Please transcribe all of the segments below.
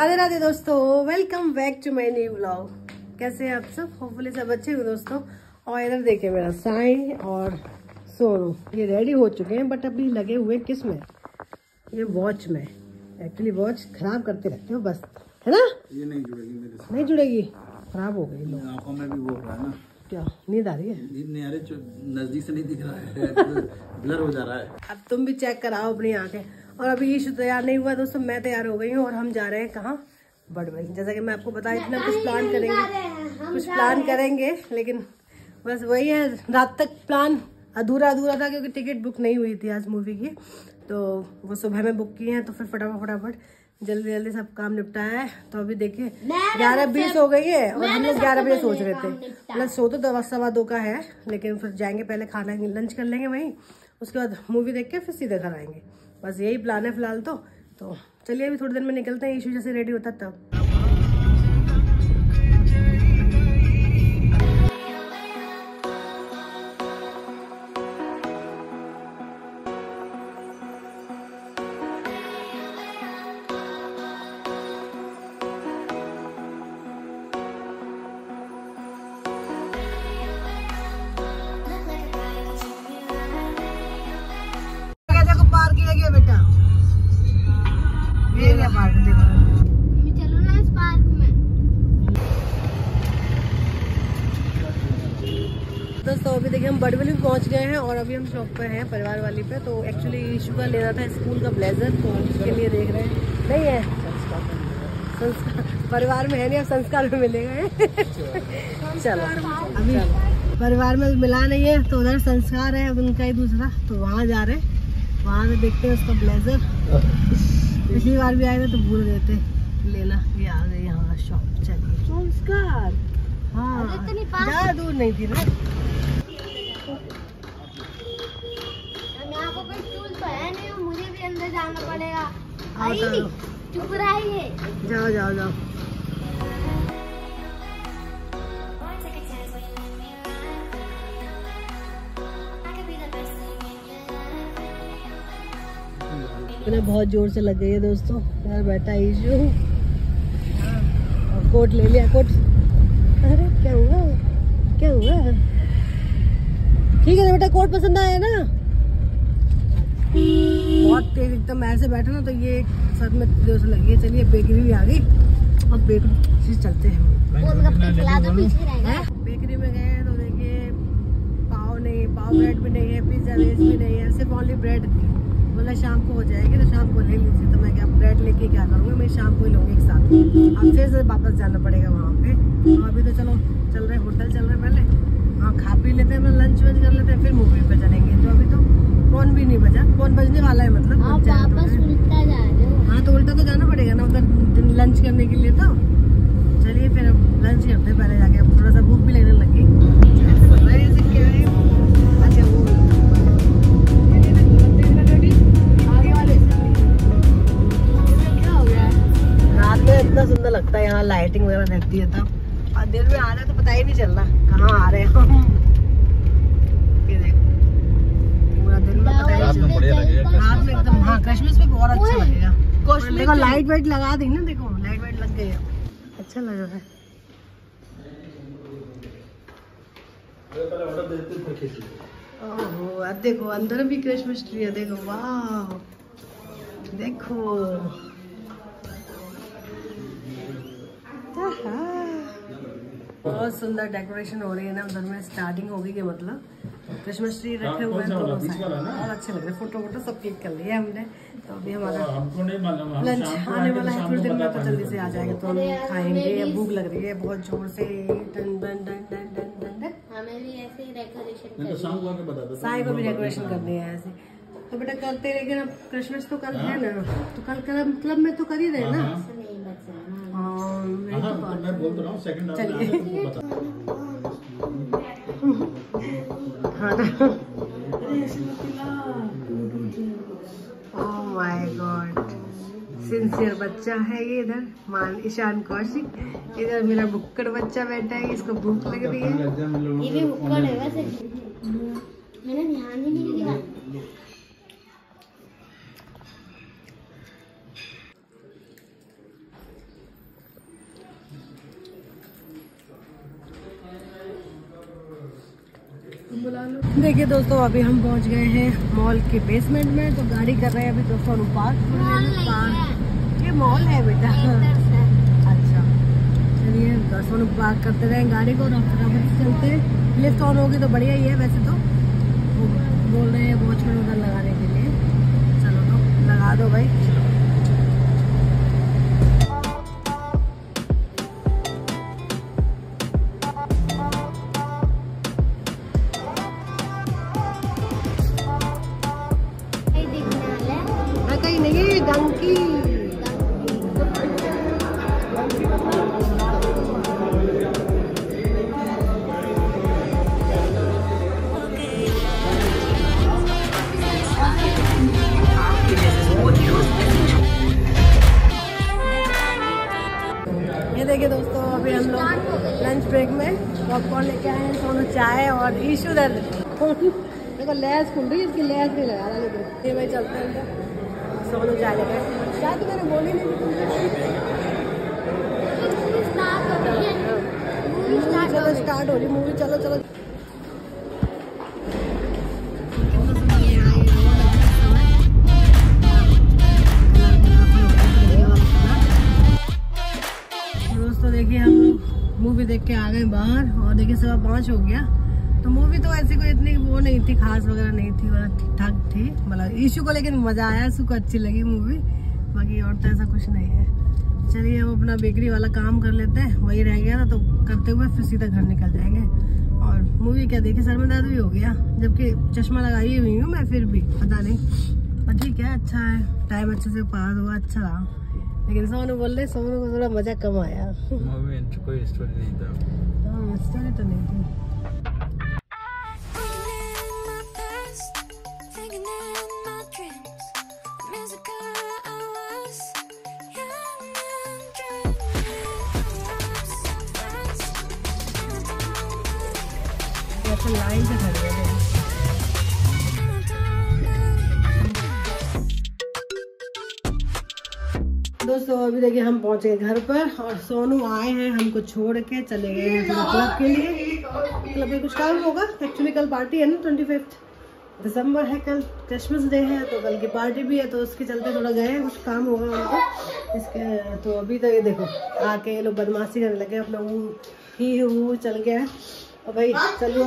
राधे राधे दोस्तों, welcome back to my new vlog. कैसे हैं आप सब? होपफुली सब अच्छे हो दोस्तों। और इधर देखिए मेरा साई और सोनू, ये रेडी हो चुके हैं बट अभी लगे हुए किस में? ये वॉच में। एक्चुअली वॉच खराब करते रहते हो बस, है ना? ये नहीं जुड़ेगी मेरे से। नहीं जुड़ेगी, खराब हो गई। लोग आंखों में भी वो हो रहा है ना। क्या नींद आ रही है? नींद नहीं आ रही, नजदीक से नहीं दिख रहा है, ब्लर हो जा रहा है। अब तुम भी चेक कराओ अपनी आंखें। और अभी ईशु तैयार नहीं हुआ दोस्तों, मैं तैयार हो गई हूँ और हम जा रहे हैं कहाँ? बड़वई। जैसा कि मैं आपको बताया, इतना कुछ प्लान करेंगे लेकिन बस वही है, रात तक प्लान अधूरा था क्योंकि टिकट बुक नहीं हुई थी आज मूवी की। तो वो सुबह में बुक की है, तो फिर फटाफट जल्दी सब काम निपटाया है। तो अभी देखिए 11:20 हो गई है और हम लोग 11 बजे सोच रहे थे। मतलब सो तो 2:15 का है, लेकिन फिर जाएंगे पहले खाना लंच कर लेंगे वहीं, उसके बाद मूवी देख के फिर सीधे घर आएंगे। बस यही प्लान है फिलहाल। तो चलिए अभी थोड़ी देर में निकलते हैं, इशू जैसे रेडी होता तब। बेटा ये पार्क देखो, चलो ना इस पार्क में। दोस्तों अभी देखिए हम बड़वली पहुंच गए हैं और अभी हम शॉप पे हैं परिवार वाली पे। तो एक्चुअली इशू का लेना था स्कूल का ब्लेजर, तो उसके लिए देख रहे हैं। नहीं है संस्कार परिवार में है, नहीं अब संस्कार में मिलेगा। चलो अभी परिवार में मिला नहीं है तो उधर संस्कार है उनका ही दूसरा, तो वहाँ जा रहे हैं। वहाँ से देखते हैं उसका ब्लेजर। पिछली बार भी आए थे तो भूल गए थे लेना। ये आ गई यहाँ शॉप। चलिए संस्कार, हाँ ज्यादा दूर नहीं थी ना। आपको कोई टूल तो है नहीं, मुझे भी अंदर जाना पड़ेगा। चुप रहिए, जाओ। बहुत जोर से लग गई है दोस्तों। यार बैठा इशू और कोट ले लिया। कोट, अरे क्या हुआ? ठीक है बेटा, कोट पसंद आया ना? बहुत तेज एकदम ऐसे बैठा ना, तो ये सर में जोर से लगी है। चलिए बेकरी भी आ गई, अब बेकरी से चलते हैं। बेकरी में गए तो देखिए पाव ब्रेड भी नहीं है, पिज्जा वेज भी नहीं है, सिर्फ ओनली ब्रेड थी। बोला शाम को हो जाएगी तो शाम को ले लीजिए। तो मैं क्या ब्रेड लेके क्या करूँगी, मैं शाम को ही लूँगी एक साथ। अब फिर से वापस जाना पड़ेगा वहाँ पे। तो अभी तो चलो चल रहे होटल चल रहे पहले, हाँ खा पी लेते हैं, लंच वंच कर लेते हैं, फिर मूवी पे चलेंगे। तो अभी तो फोन भी नहीं बजा, फोन बजने वाला है मतलब। आप वापस उल्टा जा रहे हो? हाँ तो उल्टा तो जाना पड़ेगा ना उधर लंच करने के लिए। तो चलिए फिर अब लंच करते पहले जाके। अब थोड़ा सा भूख भी लगने लगी। रात में इतना सुंदर लगता है, यहाँ लाइटिंग वगैरह रहती है तब। और दिन में आ रहे हैं तो पता ही नहीं चल रहा कहाँ आ रहे हैं हम। ये देखो पूरा दिन में पता ही नहीं चलता। रात में एकदम, हाँ क्रिसमस पे बहुत अच्छा लगेगा। देखो लाइट वाइट लगा दी ना, देखो लाइट वाइट लग गई है, अच्छा लग रहा है। ओहो अब देखो अंदर भी क्रिसमस ट्री है, देखो वाह देखो। बहुत सुंदर डेकोरेशन हो रही है ना उधर में। स्टार्टिंग हो गई है, मतलब क्रिसमस ट्री रखे हुए हैं दोनों साइड, बहुत अच्छे लग रहे हैं। फोटो सब क्लिक कर लिए हमने। तो अभी हमारा लंच आने वाला है थोड़ी देर में, तो जल्दी से आ जाएगा तो हम खाएंगे। या भूख लग रही है बहुत जोर से। हमें भी ऐसे ही डेकोरेशन, साई को भी डेकोरेशन करनी है ऐसे। तो बेटा करते, लेकिन अब क्रिसमस तो कल है ना, तो कल क्लब में तो कर ही रहे ना। हाँ मैं बोल तो रहा हूँ सेकंड। चलिए ओह माय गॉड, सिंसियर बच्चा है ये। इधर मान ईशान कौशिक, इधर मेरा बुक्कड़ बच्चा बैठा है, इसको भूख लग रही है। ये भी बुक्कड़ है वैसे, मैंने ध्यान ही नहीं दिया। देखिए दोस्तों, अभी हम पहुंच गए हैं मॉल के बेसमेंट में, तो गाड़ी कर रहे हैं अभी दोस्तों पार्क। ये मॉल है बेटा। अच्छा चलिए सोनू पार्क करते रहे गाड़ी को, फटाफट चलते हैं। लिफ्ट ऑन होगी तो बढ़िया ही है, वैसे तो बोल रहे हैं वॉचमैन उधर लगाने के लिए। चलो तो लगा दो भाई। कहीं नहीं डंकी। ये देखिए दोस्तों, अभी हम लोग लंच ब्रेक में पॉपकॉर्न लेके आए हैं। सोनू चाय और ईशू दर्द देखो लैस खुल रही है, इसकी लैस नहीं लगा रहा। लेकिन ये भाई चलते हैं, सोनू चाय लेके आए। चाय तो मैंने बोली नहीं। चलो स्टार्ट हो रही मूवी, चलो चलो। दोस्तों देखिए, हम लोग मूवी देख के आ गए बाहर, और देखिए 5:15 हो गया। तो मूवी तो ऐसी कोई इतनी वो नहीं थी, खास वगैरह नहीं थी, मतलब ठीक ठाक थी। मतलब ईशू को लेकिन मजा आया, ईशू को अच्छी लगी मूवी, बाकी और तो ऐसा कुछ नहीं है। चलिए हम अपना बेकरी वाला काम कर लेते हैं, वही रह गया था, तो करते हुए फिर सीधा घर निकल जाएंगे। और मूवी क्या देखी, सर में दर्द भी हो गया, जबकि चश्मा लगाई हुई हूँ मैं, फिर भी पता नहीं। पर ठीक है, अच्छा है, टाइम अच्छे से पास हुआ, अच्छा रहा। लेकिन सोनू बोल रहे, सोनू को थोड़ा मजा कम आया। कोई स्टोरी नहीं था। हाँ स्टोरी तो नहीं थी। लाइन से खड़े हैं दोस्तों। अभी देखिए हम पहुंचे घर पर, और सोनू आए हैं हमको छोड़ के, चले गए हैं क्लब के लिए। क्लब में कुछ काम होगा, एक्चुअली कल पार्टी है ना, 25 दिसंबर है, कल क्रिसमस डे है, तो कल की पार्टी भी है, तो उसके चलते थोड़ा गए हैं, कुछ काम होगा उनको इसके। तो अभी तक ये देखो आके ये लोग बदमाशी करने लगे, अपना वो चल गया है। और भाई चलो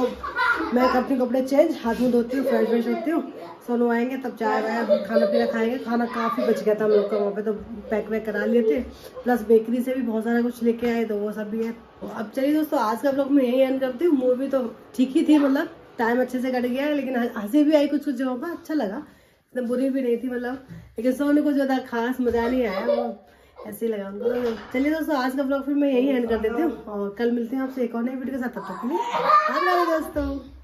मैं अपने कपड़े चेंज, हाथ मुँह धोती हूँ, फ्रेश व्रेश होती हूँ। सोनू आएंगे तब चाय वाय खाना पीना खाएंगे। खाना काफ़ी बच गया था हम लोग का वहाँ पे, तो पैक वैक करा लिए थे, प्लस बेकरी से भी बहुत सारा कुछ लेके आए, तो वो सब भी है। अब चलिए दोस्तों, आज का व्लॉग मैं यही एंड करती हूँ। मूवी तो ठीक ही थी, मतलब टाइम अच्छे से कट गया है, लेकिन हंसी भी आई कुछ कुछ जगहों पर, अच्छा लगा, इतना बुरी भी नहीं थी मतलब। लेकिन सोनू को ज़्यादा खास मजा नहीं आया, वो ऐसे ही लगा उनको। तो चलिए दोस्तों, आज का व्लॉग फिर मैं यही एंड कर देती हूँ, और कल मिलती हूँ आपसे एक और नई वीडियो के साथ। तब तक के लिए दोस्तों।